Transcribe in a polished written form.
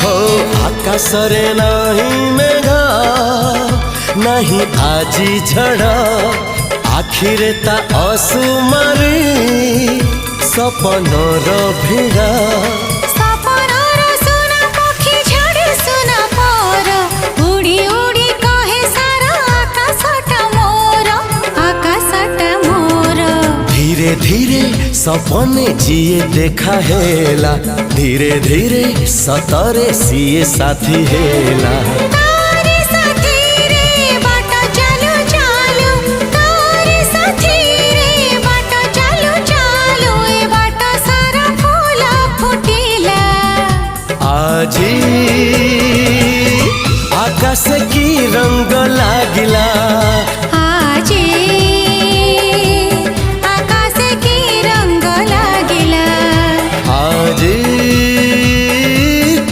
हो आकाशरे नहीं मेघ नहीं आजी झड़ आखिरे ता असुमारी सपनर भिड़ा धीरे धीरे सपने जिए देखा हेला धीरे धीरे सतरे सीए साथी हेला आजी आकाश की रंग लागिला